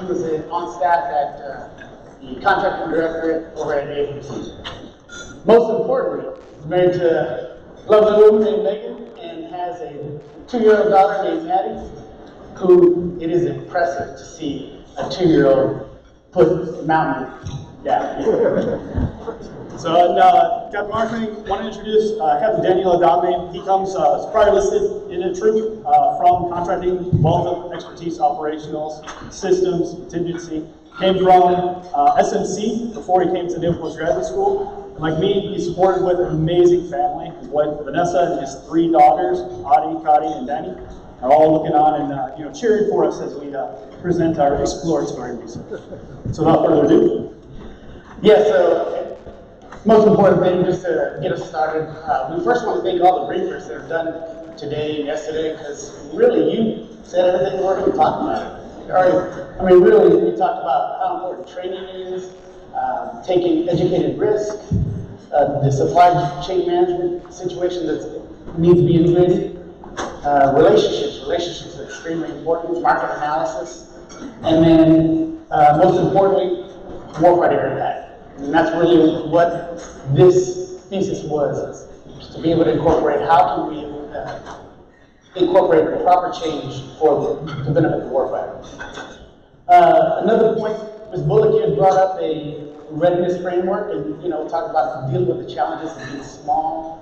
He was on staff at the contracting directorate over at AFCWWTS. Most importantly, he's married to a lovely woman named Megan and has a 2-year-old daughter named Maddie, who it is impressive to see a 2-year-old put a mountain down. So, Captain Marketing, want to introduce Captain Daniel Adame. He comes, it's probably listed in a troop from contracting, wealth of expertise, operationals, systems, contingency. Came from SMC before he came to Naval Postgraduate School. And like me, he's supported with an amazing family. His wife Vanessa and his 3 daughters, Adi, Kadi, and Danny, are all looking on and cheering for us as we present our exploratory research. So without further ado. Yeah, so most important thing, just to get us started, we first want to thank all the briefers that have done today and yesterday, because really you said everything we're going to talk about. I mean, really, we talked about how important training is, taking educated risk, the supply chain management situation that needs to be integrated, relationships are extremely important, market analysis, and then most importantly, warfighter impact. And that's really what this thesis was, to be able to incorporate how can we incorporate proper change to benefit the warfighter. Another point, Ms. Bullock had brought up a readiness framework and talk about dealing with the challenges of being small,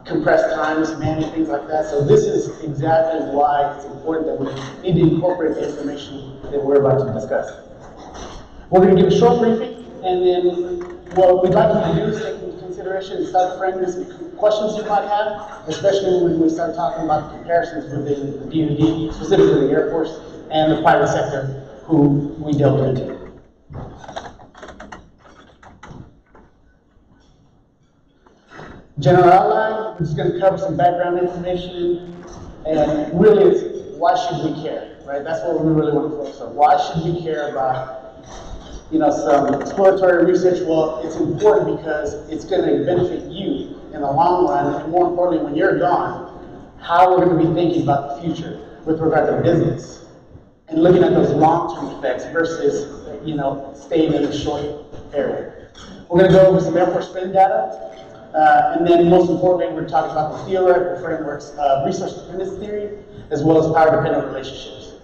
compressed times, managing things like that. So this is exactly why it's important that we need to incorporate the information that we're about to discuss. We're going to give a short briefing, and then what we'd like you to do is take into consideration and start framing some questions you might have, especially when we start talking about the comparisons within the DoD, specifically the Air Force and the private sector, who we delve into. General outline, we're just going to cover some background information, and really it's why should we care, right? That's what we really want to focus on. Why should we care about some exploratory research? Well, it's important because it's going to benefit you in the long run, and more importantly, when you're gone, how we're going to be thinking about the future with regard to business and looking at those long-term effects versus, staying in a short area. We're going to go over some Air Force spend data, and then most importantly, we're talking about the theoretical frameworks of resource dependence theory, as well as power-dependent relationships.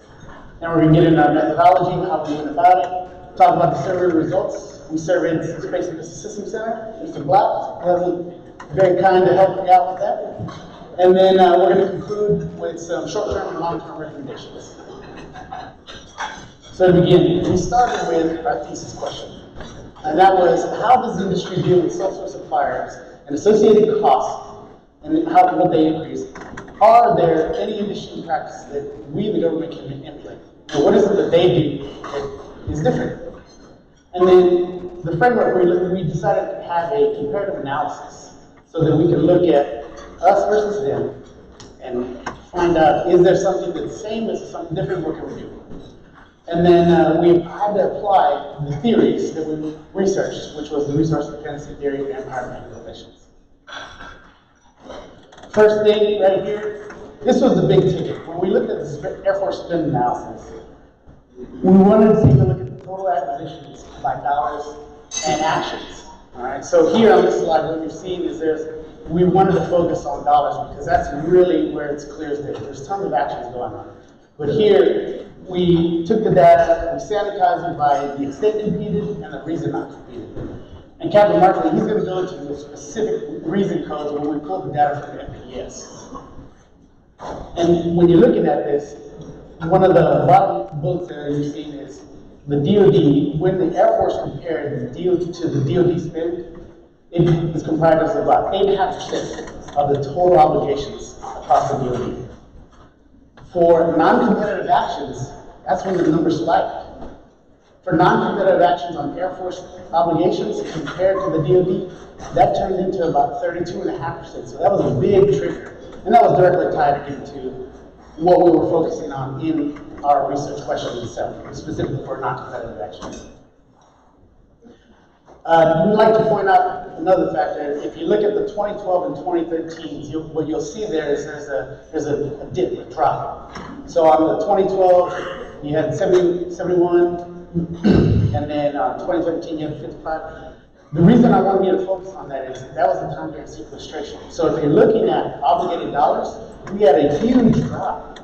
Then we're going to get into our methodology, how we went about it, talk about the survey results. We surveyed the Space and Missile Systems Center. Mr. Black was very kind to help me out with that. And then we're going to conclude with some short-term and long-term recommendations. So to begin, we started with our thesis question. And that was, how does the industry deal with sole-source suppliers and associated costs and how will they increase? Are there any industry practices that we, the government, can implement? And what is it that they do that is different? And then the framework, we decided to have a comparative analysis so that we can look at us versus them and find out, is there something that's the same, is there something different, what can we do? And then we had to apply the theories that we researched, which was the resource dependency theory and power-dependent relations. First thing right here, this was the big ticket. When we looked at the Air Force spend analysis, we wanted to take a look at the total acquisitions by dollars and actions. All right. So here on this slide, what you're seeing is we wanted to focus on dollars because that's really where it's clear as day. There's tons of actions going on. But here, we took the data, we sanitized it by the extent competed and the reason not competed. And Captain Markley, he's going to go into the specific reason codes when we pull the data from the FPES. And when you're looking at this, one of the bottom bullets there you're seeing is the DoD. When the Air Force compared the DoD to the DoD spend, it is comprised of about 8.5% of the total obligations across the DoD. For non-competitive actions, that's when the numbers spike. For non-competitive actions on Air Force obligations compared to the DoD, that turned into about 32.5%. So that was a big trigger. And that was directly tied into what we were focusing on in our research question itself, specifically for non-competitive actions. We'd like to point out another factor. If you look at the 2012 and 2013, what you'll see there is there's a dip, a drop. So on the 2012, you had 70, 71, and then 2017 you had 55. The reason I wanted you to focus on that is that was the time during sequestration. So if you're looking at obligated dollars, we had a huge drop.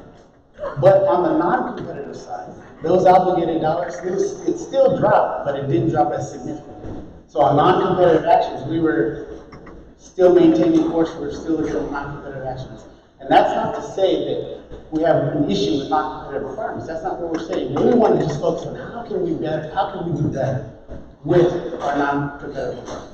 But on the non-competitive side, those obligated dollars, it still dropped, but it didn't drop as significantly. So on non-competitive actions, we were still maintaining course, we were still looking at non-competitive actions. And that's not to say that we have an issue with non-competitive requirements. That's not what we're saying. We want to just focus on how can we do better with our non-competitive requirements.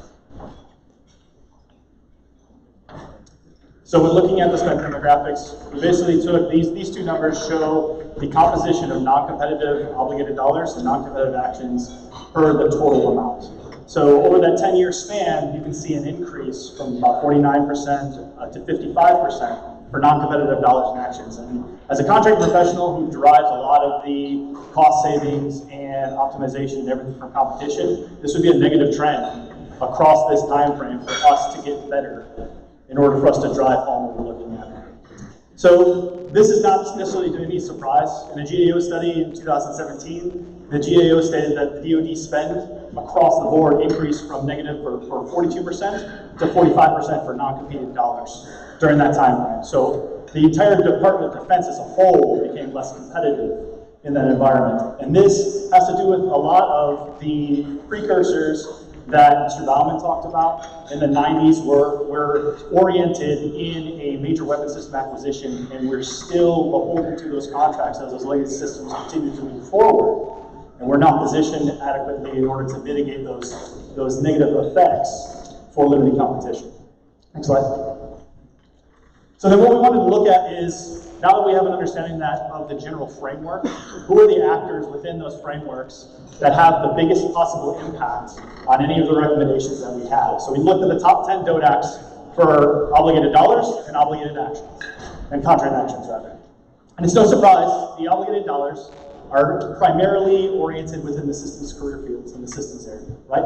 So when looking at the spend demographics, we basically took these two numbers show the composition of non-competitive obligated dollars and non-competitive actions per the total amount. So over that 10-year span, you can see an increase from about 49% to 55% for non-competitive dollars and actions. And as a contract professional who derives a lot of the cost savings and optimization and everything from competition, this would be a negative trend across this time frame for us to get better in order for us to drive home what we're looking at. So this is not necessarily to any surprise. In a GAO study in 2017, the GAO stated that the DoD spend across the board increased from negative for 42% to 45% for non-competed dollars during that time frame. So the entire Department of Defense as a whole became less competitive in that environment. And this has to do with a lot of the precursors that Mr. Dahlman talked about in the 90s were oriented in a major weapon system acquisition, and we're still beholden to those contracts as those legacy systems continue to move forward. And we're not positioned adequately in order to mitigate those negative effects for limiting competition. Next slide. So then what we wanted to look at is, now that we have an understanding of the general framework, who are the actors within those frameworks that have the biggest possible impact on any of the recommendations that we have. So we looked at the top 10 DODACs for obligated dollars and obligated actions, and contract actions rather. And it's no surprise, the obligated dollars are primarily oriented within the systems career fields and the systems area, right?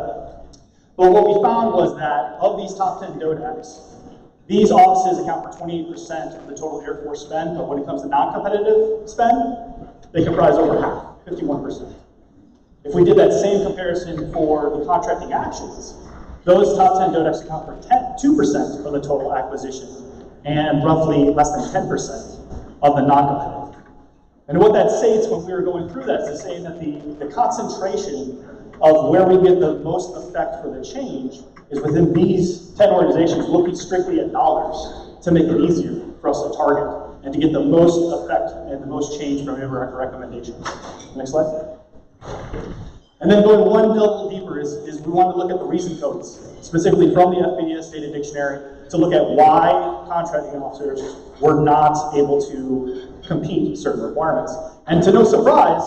But what we found was that of these top 10 DODACs, these offices account for 28% of the total Air Force spend, but when it comes to non-competitive spend, they comprise over half, 51%. If we did that same comparison for the contracting actions, those top 10 DODACs account for 2% of the total acquisition and roughly less than 10% of the non-competitive. And what that states when we were going through that is saying that the concentration of where we get the most effect for the change is within these 10 organizations looking strictly at dollars to make it easier for us to target and to get the most effect and the most change from every recommendation. Next slide. And then going one level deeper is we want to look at the reason codes, specifically from the FBDS Data Dictionary, to look at why contracting officers were not able to compete certain requirements. And to no surprise,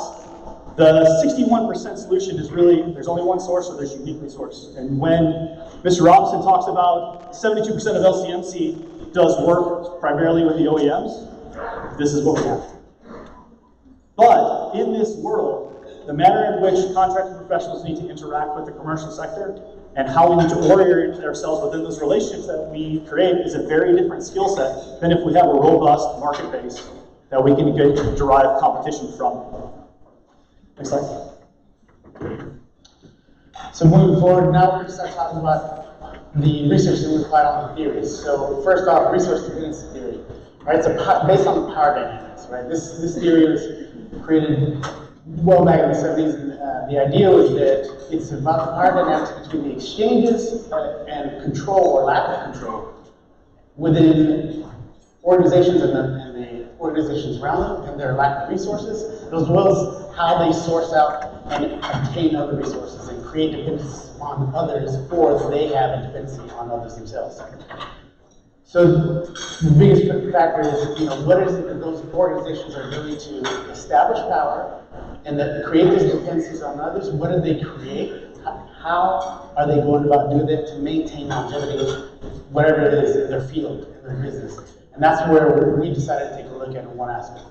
the 61% solution is really, there's only one source, or there's uniquely sourced. And when Mr. Robinson talks about 72% of LCMC does work primarily with the OEMs, this is what we have. But in this world, the manner in which contracting professionals need to interact with the commercial sector and how we need to orient ourselves within those relationships that we create is a very different skill set than if we have a robust market base that we can derive competition from. Next slide. So moving forward, now we're going to start talking about the research that we applied on the theories. So first off, resource dependency theory, right? It's based on the power dynamics, right? This theory was created well back in the 70s, and the idea was that it's about the power dynamics between the exchanges and control or lack of control within organizations and the organizations around them and their lack of resources, as well as how they source out and obtain other resources and create dependencies on others, or they have a dependency on others themselves. So the biggest factor is, what is it that those organizations are doing to establish power and that create these dependencies on others? What do they create? How are they going about doing that to maintain longevity, whatever it is in their field, in their business? And that's where we decided to take a look at in one aspect.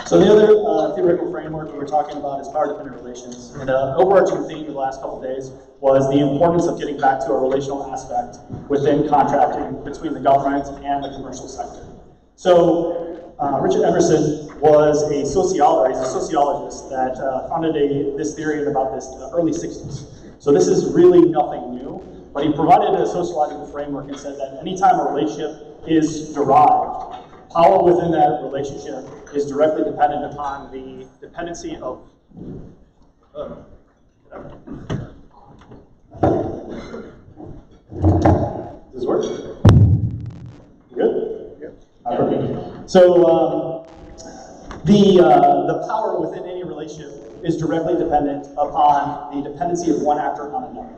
So the other theoretical framework we were talking about is power-dependent relations. And an overarching theme of the last couple of days was the importance of getting back to a relational aspect within contracting between the government and the commercial sector. So Richard Emerson was a sociologist that founded this theory in about the early 60s. So this is really nothing new, but he provided a sociological framework and said that anytime a relationship is derived, power within that relationship is directly dependent upon the dependency of Does this work? Good? Yeah. Okay. So the power within any relationship is directly dependent upon the dependency of one actor on another.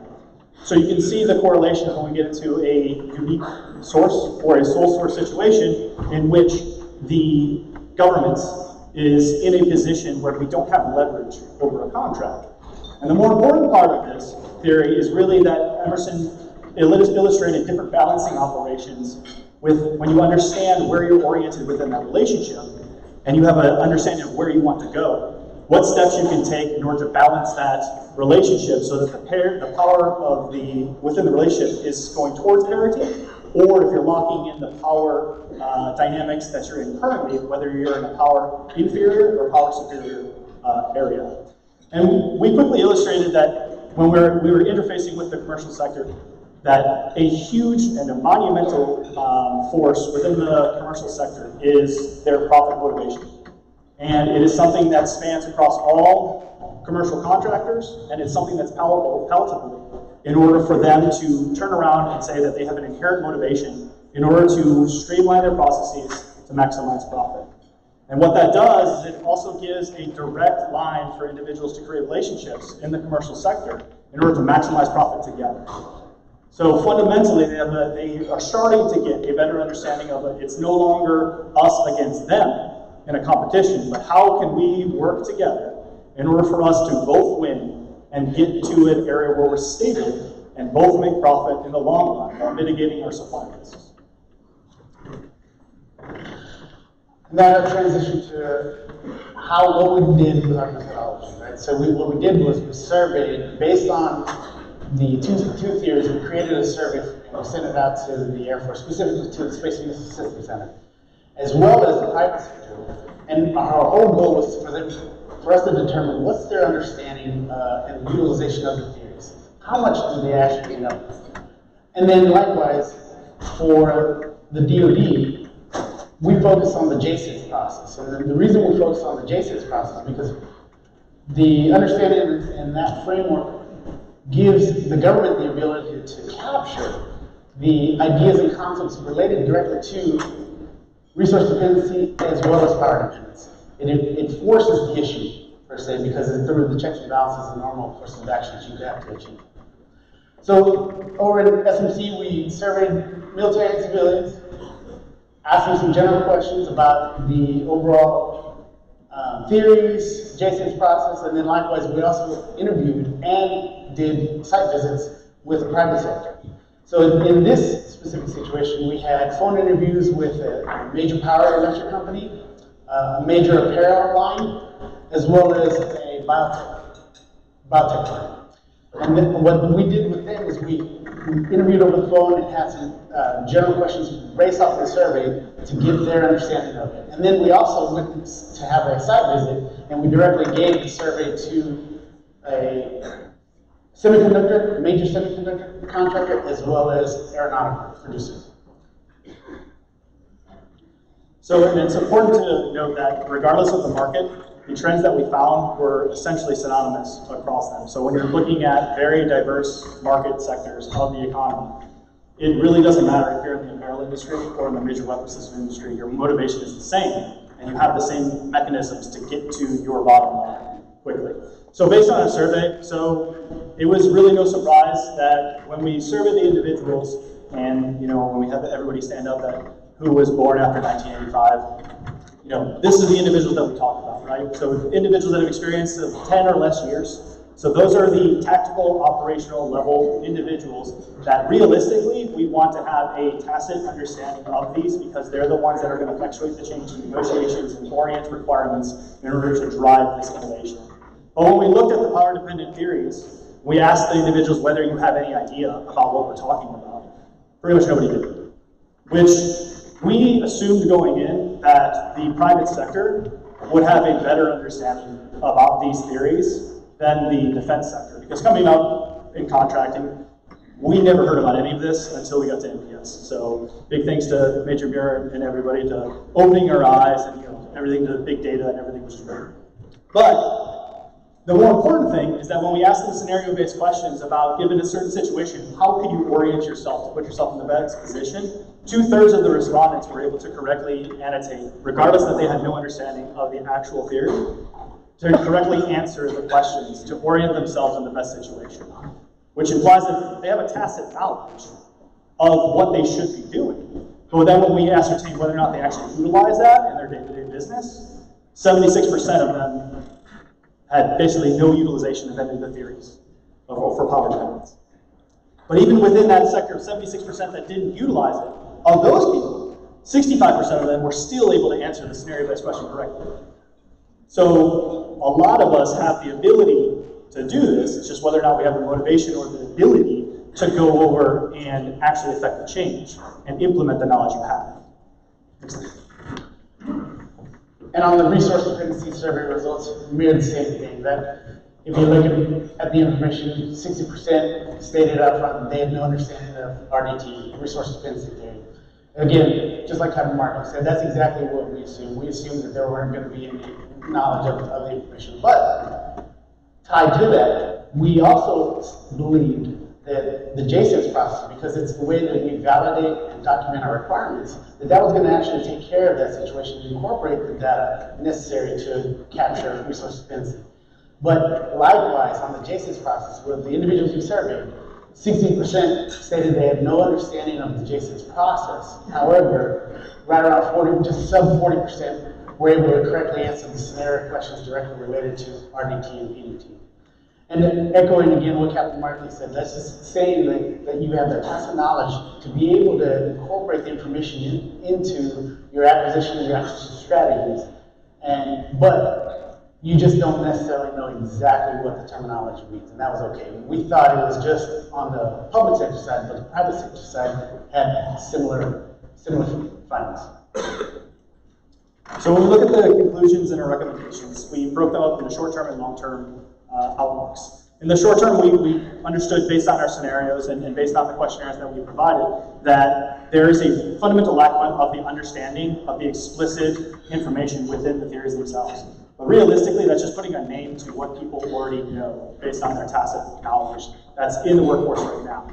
So you can see the correlation when we get into a unique source or a sole source situation in which the government is in a position where we don't have leverage over a contract. And the more important part of this theory is really that Emerson illustrated different balancing operations with when you understand where you're oriented within that relationship and you have an understanding of where you want to go, what steps you can take in order to balance that relationship so that the power of within the relationship is going towards parity, or if you're locking in the power dynamics that you're in currently, whether you're in a power inferior or power superior area. And we quickly illustrated that when we were interfacing with the commercial sector, that a huge and a monumental force within the commercial sector is their profit motivation. And it is something that spans across all commercial contractors, and it's something that's palatable in order for them to turn around and say that they have an inherent motivation in order to streamline their processes to maximize profit. And what that does is it also gives a direct line for individuals to create relationships in the commercial sector in order to maximize profit together. So fundamentally, they are starting to get a better understanding of it. It's no longer us against them in a competition, but how can we work together in order for us to both win and get to an area where we're stable and both make profit in the long run while mitigating our supply risks. Now I'll transition to what we did with our methodology, right? So what we did was we surveyed based on the two theories. We created a survey and we sent it out to the Air Force, specifically to the Space Missile Systems Center, as well as the private sector. And our whole goal was for us to determine what's their understanding and utilization of the theories. How much do they actually know? And then likewise, for the DoD, we focus on the JSIS process. And the reason we focus on the JSIS process is because the understanding in that framework gives the government the ability to capture the ideas and concepts related directly to resource dependency as well as power dependency. It forces the issue, per se, because it's through the checks and balances and normal courses of actions you have to achieve. So over at SMC, we surveyed military and civilians, asked them some general questions about the overall theories, JSIS process, and then likewise we also interviewed and did site visits with the private sector. So in this specific situation, we had phone interviews with a major power electric company, a major apparel line, as well as a biotech line. And then what we did with them is we interviewed over the phone and had some general questions based off the survey to get their understanding of it. And then we also went to have a site visit, and we directly gave the survey to a major semiconductor contractor, as well as aeronautical producers. So and it's important to note that regardless of the market, the trends that we found were essentially synonymous across them. So when you're looking at very diverse market sectors of the economy, it really doesn't matter if you're in the apparel industry or in the major weapon system industry, your motivation is the same, and you have the same mechanisms to get to your bottom line quickly. So based on our survey, it was really no surprise that when we surveyed the individuals, and when we had everybody stand up that who was born after 1985, this is the individuals that we talked about, right? So individuals that have experienced 10 or less years. So those are the tactical, operational level individuals that realistically we want to have a tacit understanding of these, because they're the ones that are going to effectuate the change in negotiations and orient requirements in order to drive this innovation. But when we looked at the power-dependent theories, we asked the individuals whether you have any idea about what we're talking about. Pretty much nobody did. Which we assumed going in that the private sector would have a better understanding about these theories than the defense sector. Because coming up in contracting, we never heard about any of this until we got to NPS. So big thanks to Major Muir and everybody to opening our eyes and everything to the big data and everything, which is great. But the more important thing is that when we ask them scenario-based questions about, given a certain situation, how could you orient yourself to put yourself in the best position, 2/3 of the respondents were able to correctly annotate, regardless that they had no understanding of the actual theory, to correctly answer the questions, to orient themselves in the best situation. Which implies that they have a tacit knowledge of what they should be doing. But then when we ascertain whether or not they actually utilize that in their day-to-day business, 76% of them had basically no utilization of any of the theories for power dependence. But even within that sector of 76% that didn't utilize it, of those people, 65% of them were still able to answer the scenario-based question correctly. So a lot of us have the ability to do this, it's just whether or not we have the motivation or the ability to go over and actually affect the change and implement the knowledge you have. And on the resource dependency survey results, mirror the same thing, that if you look at the information, 60% stated up front they had no understanding of RDT, resource dependency theory. Again, just like Captain Martin said, that's exactly what we assumed. We assumed that there weren't going to be any knowledge of the information. But tied to that, we also believed that the JSIPS process, because it's the way that we validate and document our requirements, that was going to actually take care of that situation and incorporate the data necessary to capture resource dependency. But likewise, on the JSIPS process, with the individuals we surveyed, 60% stated they had no understanding of the JSIPS process. However, right around 40, just sub 40%, were able to correctly answer the scenario questions directly related to RDT and PDT. And then echoing again what Captain Martin said, that's just saying that you have the tacit knowledge to be able to incorporate the information into your acquisition and your acquisition strategies. But you just don't necessarily know exactly what the terminology means, and that was okay. We thought it was just on the public sector side, but the private sector side had similar findings. So when we look at the conclusions and our recommendations, we broke them up into short-term and long-term outlooks. In the short term, we understood based on our scenarios and based on the questionnaires that we provided that there is a fundamental lack of the understanding of the explicit information within the theories themselves. But realistically, that's just putting a name to what people already know based on their tacit knowledge that's in the workforce right now.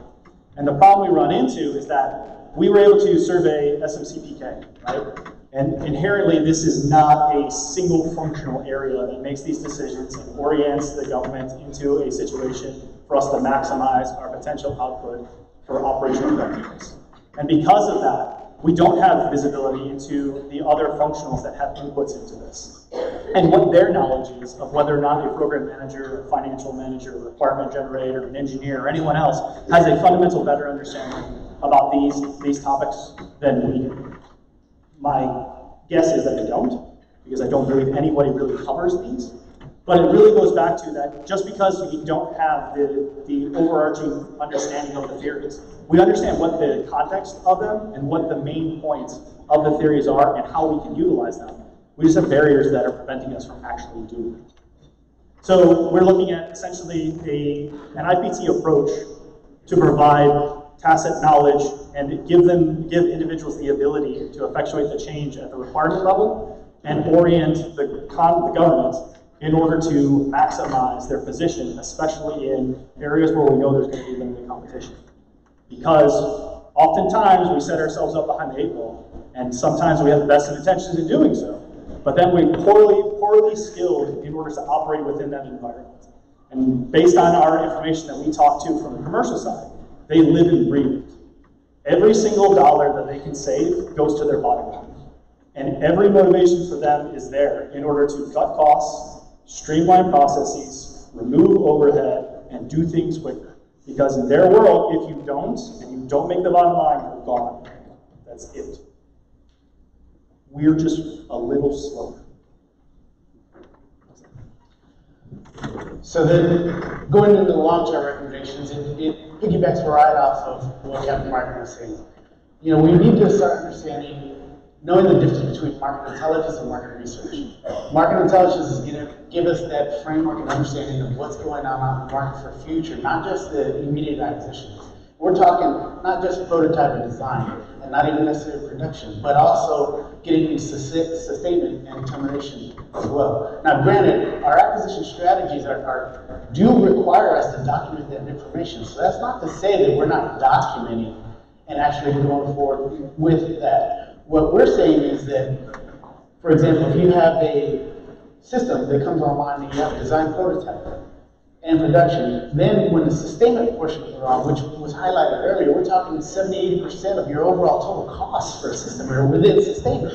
And the problem we run into is that we were able to survey SMCPK, right? And inherently, this is not a single functional area that makes these decisions and orients the government into a situation for us to maximize our potential output for operational effectiveness. And because of that, we don't have visibility into the other functionals that have inputs into this. And what their knowledge is of whether or not a program manager, a financial manager, a requirement generator, an engineer, or anyone else has a fundamental better understanding about these topics than we do. My guess is that they don't, because I don't believe anybody really covers these. But it really goes back to that just because we don't have the overarching understanding of the theories, we understand what the context of them and what the main points of the theories are and how we can utilize them. We just have barriers that are preventing us from actually doing it. So we're looking at essentially an IPT approach to provide tacit knowledge and give individuals the ability to effectuate the change at the requirement level and orient the government in order to maximize their position, especially in areas where we know there's going to be limited competition. Because oftentimes we set ourselves up behind the 8 ball, and sometimes we have the best of intentions in doing so, but then we're poorly skilled in order to operate within that environment. And based on our information that we talk to from the commercial side, they live and breathe it. Every single dollar that they can save goes to their bottom line. And every motivation for them is there in order to cut costs, streamline processes, remove overhead, and do things quicker. Because in their world, if you don't, and you don't make the bottom line, you're gone. That's it. We're just a little slower. So then, going into the long-term recommendations, it piggybacks right off of what Captain Martin was saying. You know, we need to start understanding knowing the difference between market intelligence and market research. Market intelligence is going to give us that framework and understanding of what's going on the market for future, not just the immediate acquisitions. We're talking not just prototype and design, and not even necessarily production, but also getting into sustainment and termination as well. Now, granted, our acquisition strategies do require us to document that information. So that's not to say that we're not documenting and actually going forward with that. What we're saying is that, for example, if you have a system that comes online and you have a design prototype and production, then when the sustainment portion is on, which was highlighted earlier, we're talking 70–80% of your overall total costs for a system are within sustainment.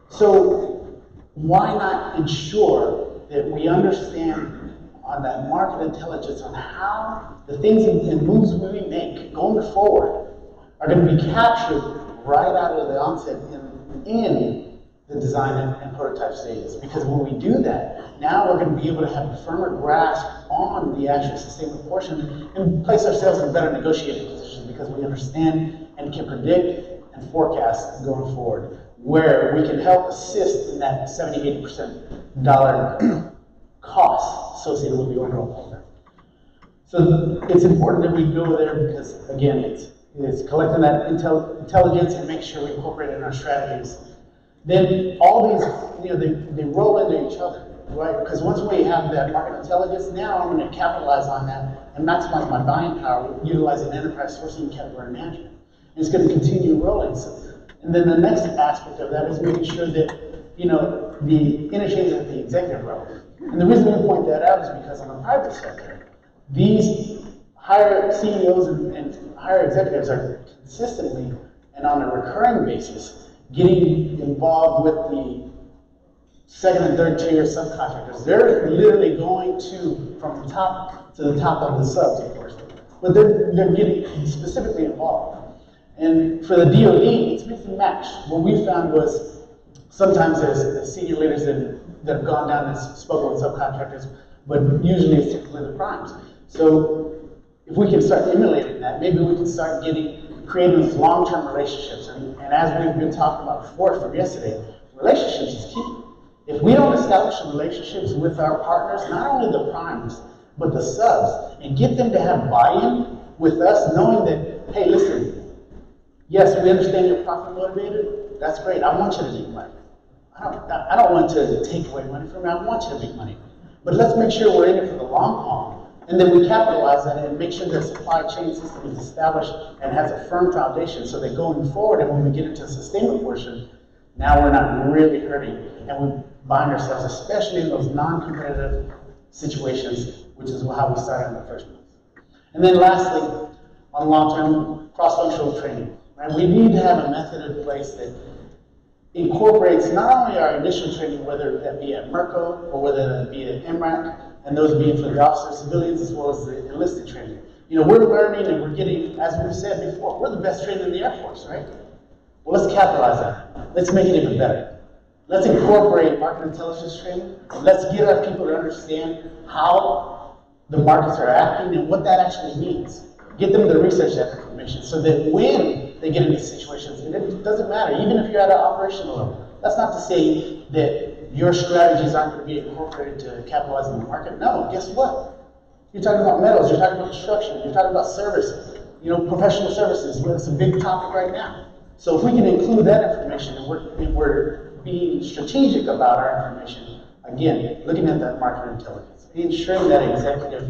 So why not ensure that we understand on that market intelligence on how the things and moves we make going forward are going to be captured right out of the onset in the design and prototype stages. Because when we do that, now we're going to be able to have a firmer grasp on the actual sustainment portion and place ourselves in better negotiating positions because we understand and can predict and forecast going forward, where we can help assist in that 70–80% dollar cost associated with the overall program. So it's important that we go there because, again, it's collecting that intelligence and make sure we incorporate it in our strategies. Then all these, they roll into each other, right? Because once we have that market intelligence, now I'm going to capitalize on that and maximize my buying power utilizing enterprise sourcing category management. And it's going to continue rolling. And then the next aspect of that is making sure that, the interchange at the executive level. And the reason we point that out is because on the private sector, these higher CEOs and higher executives are consistently and on a recurring basis getting involved with the second and third tier subcontractors. They're literally going from the top to the top of the subs, of course. But they're getting specifically involved. And for the DoD, it's mix and match. What we found was sometimes there's senior leaders that have gone down and spoken with subcontractors, but usually it's typically the primes. So if we can start emulating that, maybe we can start creating these long-term relationships. And as we've been talking about before from yesterday, relationships is key. If we don't establish relationships with our partners, not only the primes, but the subs, and get them to have buy-in with us, knowing that, hey, listen, yes, we understand you're profit motivated. That's great. I want you to make money. I don't want to take away money from you. I want you to make money. But let's make sure we're in it for the long haul. And then we capitalize on it and make sure the supply chain system is established and has a firm foundation so that going forward, and when we get into the sustainment portion, now we're not really hurting and we bind ourselves, especially in those non-competitive situations, which is how we started in the first place. And then lastly, on long-term cross-functional training, right? We need to have a method in place that incorporates not only our initial training, whether that be at MERCO or whether that be at MRAC, and those being for the officers, civilians, as well as the enlisted training. We're learning and we're getting, as we've said before, we're the best trained in the Air Force, right? Well, let's capitalize that. Let's make it even better. Let's incorporate market intelligence training. Let's get our people to understand how the markets are acting and what that actually means. Get them to research that information so that when they get into situations, and it doesn't matter, even if you're at an operational level, that's not to say that your strategies aren't going to be incorporated to capitalize on the market. No, guess what? You're talking about metals, you're talking about construction, you're talking about service, professional services. It's a big topic right now. So if we can include that information and we're being strategic about our information, again, looking at that market intelligence, ensuring that executive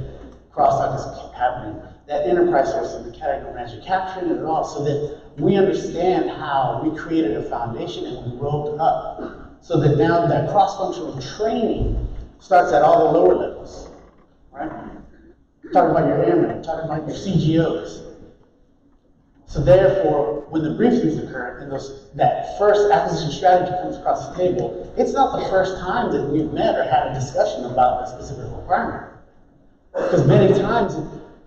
crosstalk is happening, that enterprise sourcing, the category manager, capturing it all so that we understand how we created a foundation and we rolled up. So that now that cross-functional training starts at all the lower levels, right? You're talking about your airmen, talking about your CGOs. So therefore, when the briefings occur and that first acquisition strategy comes across the table, it's not the first time that we've met or had a discussion about a specific requirement. Because many times,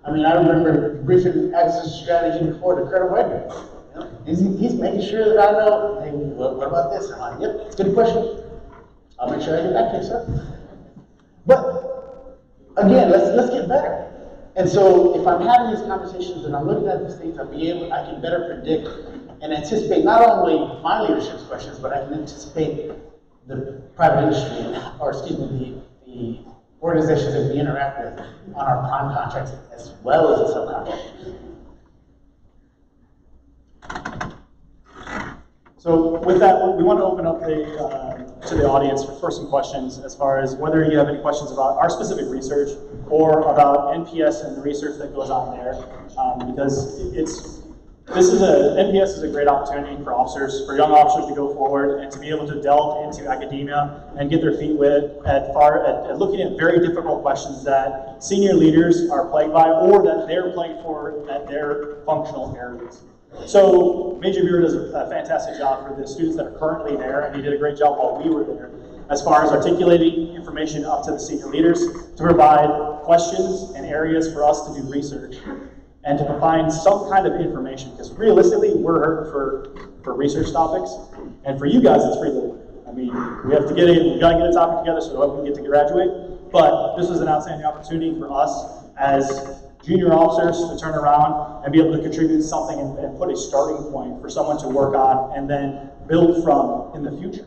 I remember briefing acquisition strategy before to Colonel Wegner. He's making sure that I know, hey, what about this? I'm like, yep, it's a good question. I'll make sure I get back to you, sir. But again, let's get better. And so if I'm having these conversations and I'm looking at these things, I can better predict and anticipate not only my leadership's questions, but I can anticipate the private industry, or excuse me, the organizations that we interact with on our prime contracts as well as the subcontractors. So with that, we want to open up to the audience for some questions as far as whether you have any questions about our specific research or about NPS and the research that goes on there, because NPS is a great opportunity for officers, for young officers to go forward and to be able to delve into academia and get their feet wet at looking at very difficult questions that senior leaders are plagued by or that they're plagued for at their functional areas. So Major Bureau does a fantastic job for the students that are currently there, and he did a great job while we were there, as far as articulating information up to the senior leaders to provide questions and areas for us to do research and to find some kind of information, because realistically, we're hurting for research topics, and for you guys, it's free labor. I mean, we've got to get a topic together so that we can get to graduate, but this is an outstanding opportunity for us as junior officers to turn around and be able to contribute something and put a starting point for someone to work on and then build from in the future.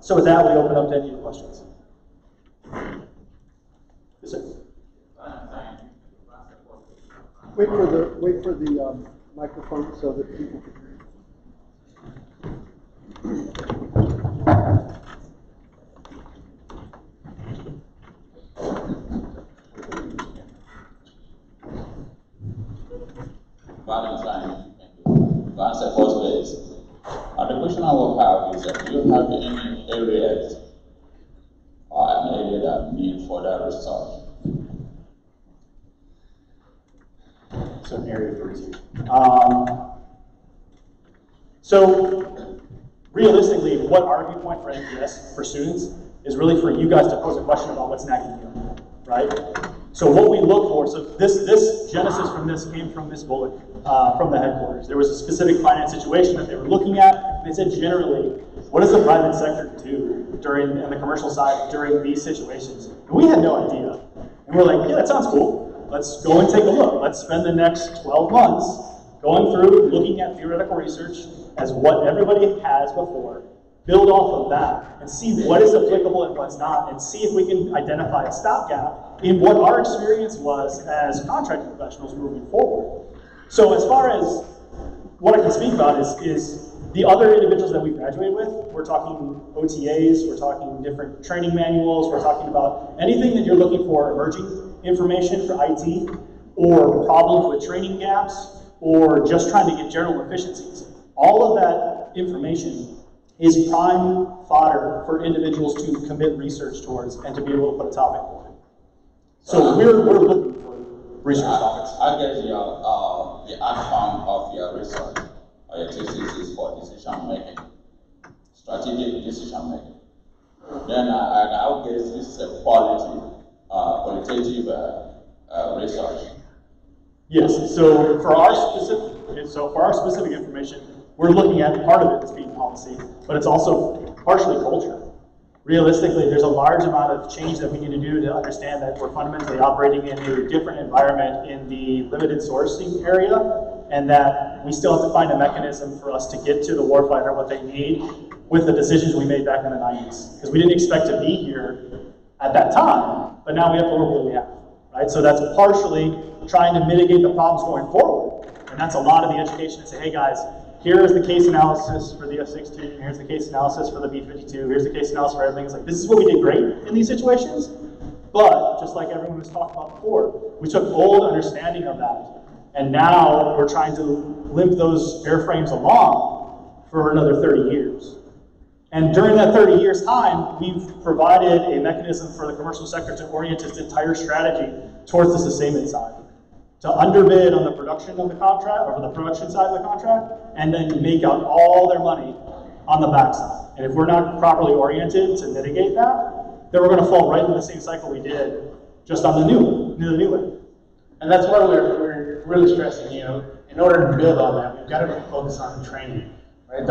So with that, we open up to any questions. Yes, sir. Wait for the microphone so that people can hear you. Valentine, to answer first place. The question I will have is that do you have any areas or an area that need further research? So an area for research. So realistically, what our viewpoint for NPS for students is really for you guys to pose a question about what's nagging you, right? So what we look for, so this genesis from this came from Ms. Bullock, from the headquarters. There was a specific finance situation that they were looking at, and they said generally, what does the private sector do and the commercial side during these situations? And we had no idea. And we're like, yeah, that sounds cool. Let's go and take a look. Let's spend the next 12 months going through, looking at theoretical research as what everybody has before, build off of that, and see what is applicable and what's not, and see if we can identify a stopgap in what our experience was as contracting professionals moving forward. So as far as what I can speak about is the other individuals that we graduate with, we're talking OTAs, we're talking different training manuals, we're talking about anything that you're looking for, emerging information for IT, or problems with training gaps, or just trying to get general efficiencies. All of that information is prime fodder for individuals to commit research towards and to be able to put a topic for it. So we're looking for research topics. I guess the outcome of your research or your thesis is for decision making, strategic decision making. Then I would guess this is a qualitative research. Yes. So for our specific information, we're looking at part of it as being policy, but it's also partially culture. Realistically, there's a large amount of change that we need to do to understand that we're fundamentally operating in a different environment in the limited sourcing area, and that we still have to find a mechanism for us to get to the warfighter what they need with the decisions we made back in the 90s. Because we didn't expect to be here at that time, but now we have to work what we have, right? So that's partially trying to mitigate the problems going forward. And that's a lot of the education to say, hey guys, here is the case analysis for the F-16, here's the case analysis for the B-52, here's the case analysis for everything. It's like, this is what we did great in these situations, but just like everyone was talking about before, we took old understanding of that, and now we're trying to limp those airframes along for another 30 years. And during that 30 years time, we've provided a mechanism for the commercial sector to orient its entire strategy towards the sustainment side, to underbid on the production of the contract, or the production side of the contract, and then make out all their money on the backside. And if we're not properly oriented to mitigate that, then we're going to fall right into the same cycle we did just on the new way. And that's why we're really stressing, in order to build on that, we've got to focus on training, right?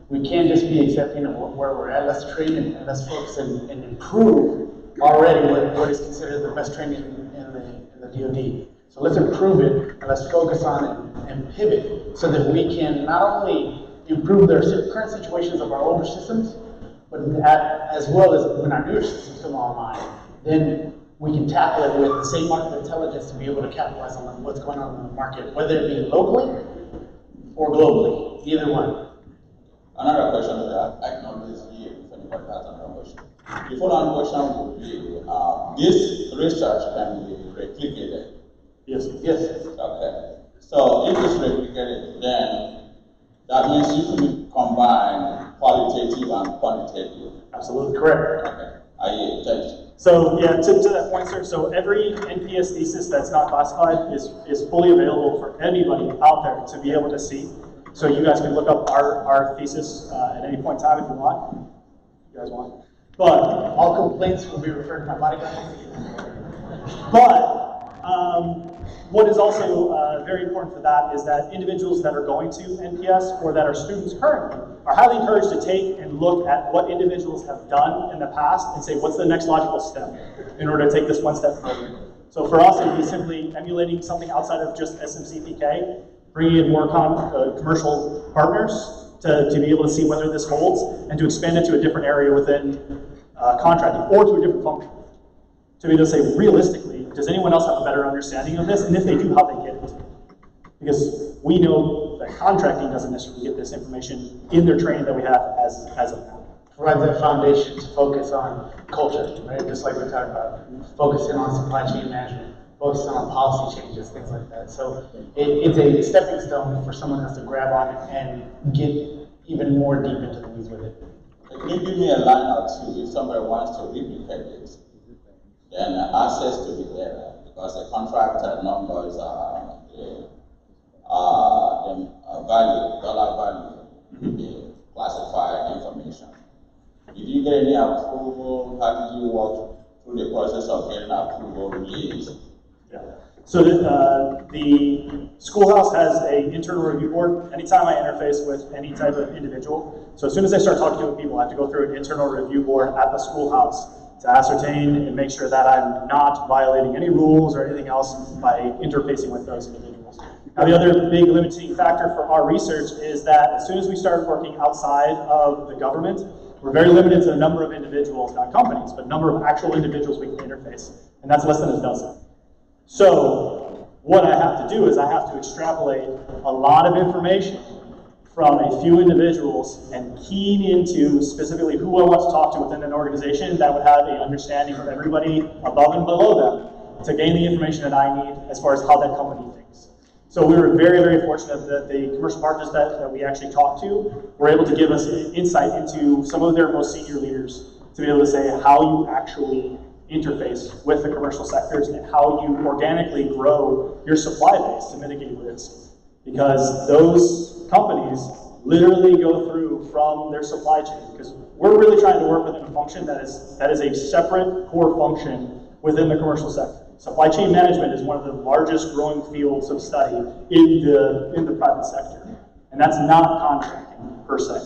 We can't just be accepting of where we're at. Let's train and let's focus and improve already what is considered the best training in the DoD. So let's improve it and let's focus on it and pivot so that we can not only improve their current situations of our older systems, but as well as when our newer systems come online, then we can tackle it with the same market intelligence to be able to capitalize on what's going on in the market, whether it be locally or globally, either one. Another question that I can always give if anybody has another question. The following question would be, this research can be replicated. Yes. Yes. Okay. So if it's replicated, then that means you can combine qualitative and quantitative. Absolutely. Correct. Okay. Thank you. So yeah, to that point, sir, so every NPS thesis that's not classified is fully available for anybody out there to be able to see. So you guys can look up our thesis at any point in time if you want. You guys want. But All complaints will be referred to my bodyguard. But what is also very important for that is that individuals that are going to NPS or that are students currently are highly encouraged to take and look at what individuals have done in the past and say, what's the next logical step in order to take this one step further. So for us, it would be simply emulating something outside of just SMCPK, bringing in more commercial partners to be able to see whether this holds and to expand it to a different area within contracting or to a different function. To be able to say, realistically, does anyone else have a better understanding of this? And if they do, how they get it? Because we know that contracting doesn't necessarily get this information in their training that we have as of now. Provide that foundation to focus on culture, right? Just like we talked about, focusing on supply chain management, focusing on policy changes, things like that. So it's a stepping stone for someone else to grab on it and get even more deep into the weeds with it. Can you give me a line or two if somebody wants to replicate this? Then access to the data, because the contract numbers are the value, dollar value, the classified information. Did you get any approval? How did you walk through the process of getting approval released? Yeah. So the schoolhouse has an internal review board. Anytime I interface with any type of individual, so as soon as I start talking to people, I have to go through an internal review board at the schoolhouse to ascertain and make sure that I'm not violating any rules or anything else by interfacing with those individuals. Now, the other big limiting factor for our research is that as soon as we start working outside of the government, we're very limited to the number of individuals, not companies, but number of actual individuals we can interface, and that's less than a dozen. So what I have to do is I have to extrapolate a lot of information from a few individuals and keying into specifically who I want to talk to within an organization that would have an understanding of everybody above and below them to gain the information that I need as far as how that company thinks. So we were very, very fortunate that the commercial partners that we actually talked to were able to give us insight into some of their most senior leaders to be able to say how you actually interface with the commercial sectors and how you organically grow your supply base to mitigate risk. Because those companies literally go through from their supply chain, because we're really trying to work within a function that is a separate core function within the commercial sector. Supply chain management is one of the largest growing fields of study in the private sector. And that's not contracting per se.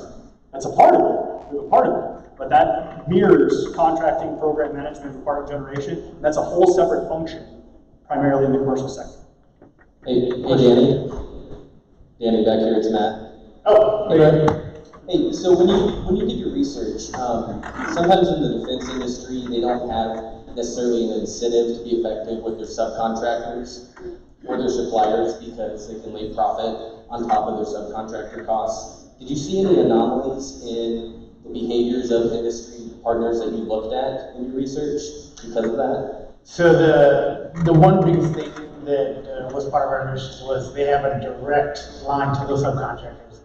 That's a part of it. We have a part of it. But that mirrors contracting, program management, and part of generation. And that's a whole separate function, primarily in the commercial sector. Hey Danny. Danny, back here, it's Matt. Oh, Hey, so when you did your research, sometimes in the defense industry, they don't have necessarily an incentive to be effective with their subcontractors or their suppliers because they can lay profit on top of their subcontractor costs. Did you see any anomalies in the behaviors of industry partners that you looked at in your research because of that? so the one biggest thing that was part of our research was they have a direct line to those subcontractors.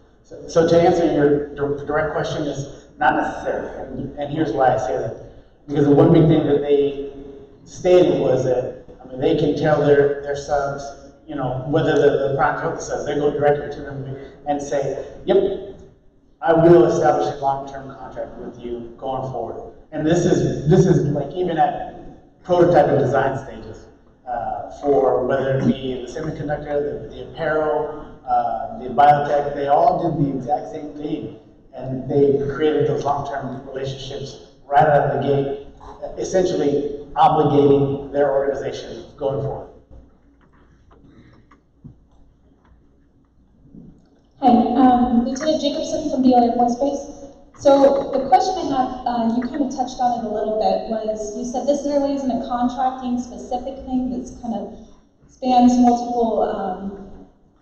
So to answer your direct question is not necessarily, and here's why I say that. Because the one big thing that they stated was that, I mean, they can tell their subs, you know, whether the prime or the subs, they go directly to them and say, yep, I will establish a long-term contract with you going forward. And this is like even at prototype and design stages for whether it be the semiconductor, the apparel, the biotech, they all did the exact same thing. And they created those long-term relationships right out of the gate, essentially obligating their organization going forward. Hi, Lieutenant Jacobson from Beale Air Force Base. So the question I have, you kind of touched on it a little bit, was you said this really isn't a contracting specific thing that's kind of spans multiple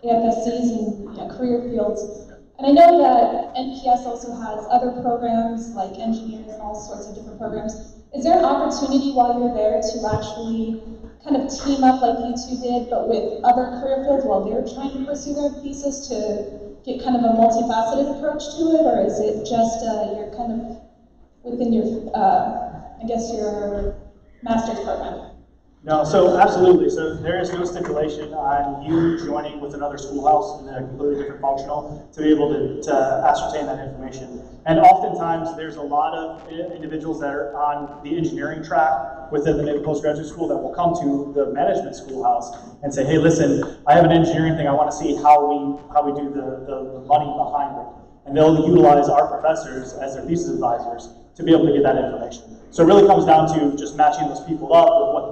AFSCs and career fields. And I know that NPS also has other programs like engineers and all sorts of different programs. Is there an opportunity while you're there to actually kind of team up like you two did, but with other career fields while they're trying to pursue their thesis to get kind of a multifaceted approach to it, or is it just you're kind of within your, I guess, your master's program? No, so absolutely. So there is no stipulation on you joining with another schoolhouse in a completely different functional to be able to ascertain that information. And oftentimes there's a lot of individuals that are on the engineering track within the Naval Postgraduate School that will come to the management schoolhouse and say, hey, listen, I have an engineering thing. I want to see how we do the money behind it. And they'll utilize our professors as their thesis advisors to be able to get that information. So it really comes down to just matching those people up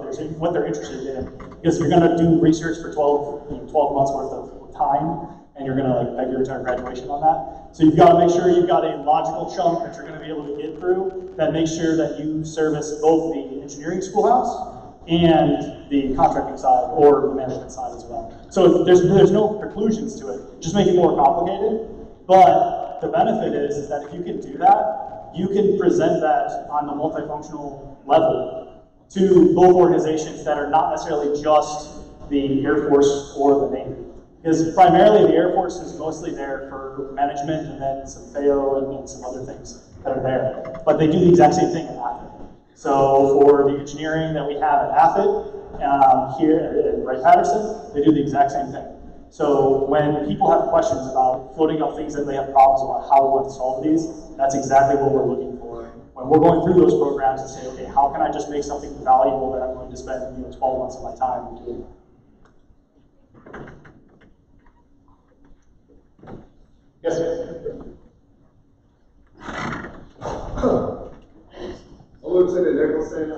with what they're interested in. Because if you're going to do research for 12 months worth of time, and you're going to beg your return graduation on that. So you've got to make sure you've got a logical chunk that you're going to be able to get through that makes sure that you service both the engineering schoolhouse and the contracting side or the management side as well. So there's no preclusions to it. Just make it more complicated. But the benefit is that if you can do that, you can present that on the multifunctional level to both organizations that are not necessarily just the Air Force or the Navy. Because primarily the Air Force is mostly there for management and then some FAO and some other things that are there. But they do the exact same thing at AFIT. So for the engineering that we have at AFIT here at Wright-Patterson, they do the exact same thing. So when people have questions about floating up things that they have problems about how we want to solve these, that's exactly what we're looking for. When we're going through those programs and say, okay, how can I just make something valuable that I'm going to spend 12 months of my time doing? Yes, sir. Lieutenant Nicholson.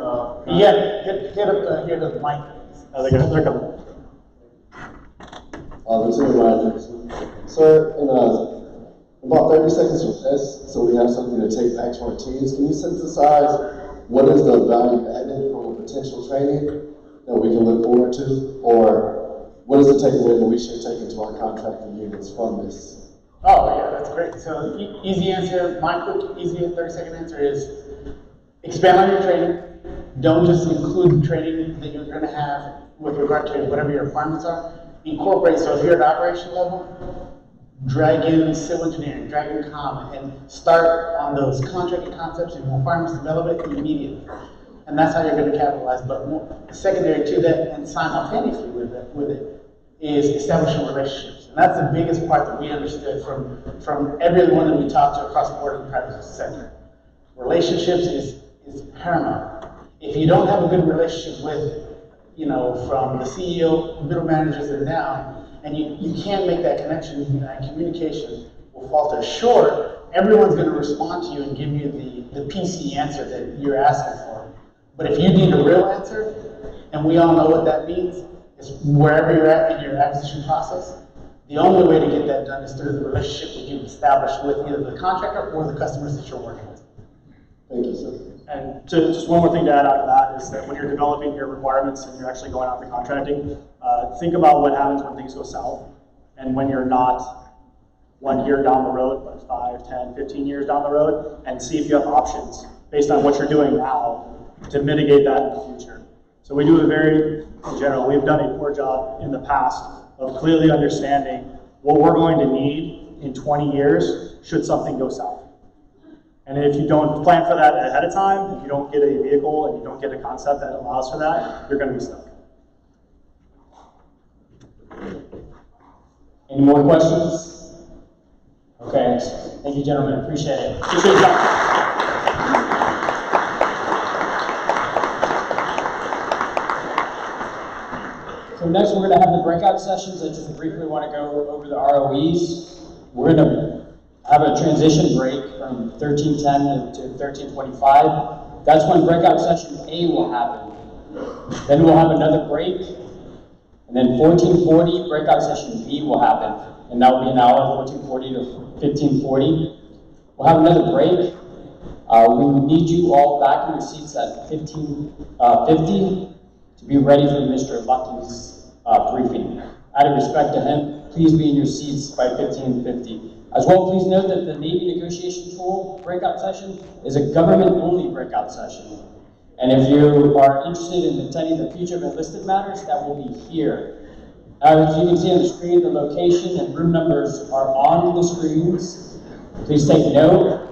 Get up here to the mic. They're coming. Lieutenant Ryan Nicholson. Sir, in about 30 seconds or less, so we have something to take back to our teams, can you synthesize what is the value added from a potential training that we can look forward to? Or what is the takeaway that we should take into our contracting units from this? Oh, yeah, that's great. So easy answer, my quick, easy 30-second answer is expand on your training. Don't just include training that you're going to have with regard to whatever your requirements are. Incorporate, so if you're at operation level, drag in civil engineering, drag in comm, and start on those contracting concepts and requirements, develop it immediately. And that's how you're going to capitalize. But more, secondary to that and simultaneously with it is establishing relationships. And that's the biggest part that we understood from everyone that we talked to across the board in the private sector. Relationships is paramount. If you don't have a good relationship with, from the CEO, middle managers and down, and you can't make that connection and communication will falter short, everyone's going to respond to you and give you the PC answer that you're asking for. But if you need a real answer, and we all know what that means, is wherever you're at in your acquisition process, the only way to get that done is through the relationship that you've established with either the contractor or the customers that you're working with. Thank you, sir. And just one more thing to add on to that is that when you're developing your requirements and you're actually going out to contracting, think about what happens when things go south and when you're not 1 year down the road, but 5, 10, 15 years down the road, and see if you have options based on what you're doing now to mitigate that in the future. So we do in general, we've done a poor job in the past of clearly understanding what we're going to need in 20 years should something go south. And if you don't plan for that ahead of time, if you don't get a vehicle and you don't get a concept that allows for that, you're going to be stuck. Any more questions? Okay. Thank you, gentlemen. Appreciate it. Appreciate your time. So next we're going to have the breakout sessions. I just briefly want to go over the ROEs. We're going to have a transition break from 1310 to 1325. That's when breakout session A will happen. Then we'll have another break, And then 1440, breakout session B will happen, and that will be an hour, 1440 to 1540. We'll have another break. We need you all back in your seats at 1550 to be ready for Mr. Lucky's briefing. Out of respect to him, please be in your seats by 1550. As well, please note that the Navy negotiation tool breakout session is a government-only breakout session. And if you are interested in attending the Future of Enlisted Matters, that will be here. As you can see on the screen, the location and room numbers are on the screens. Please take note.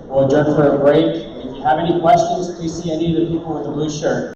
We'll adjourn for a break. If you have any questions, please see any of the people with the blue shirt.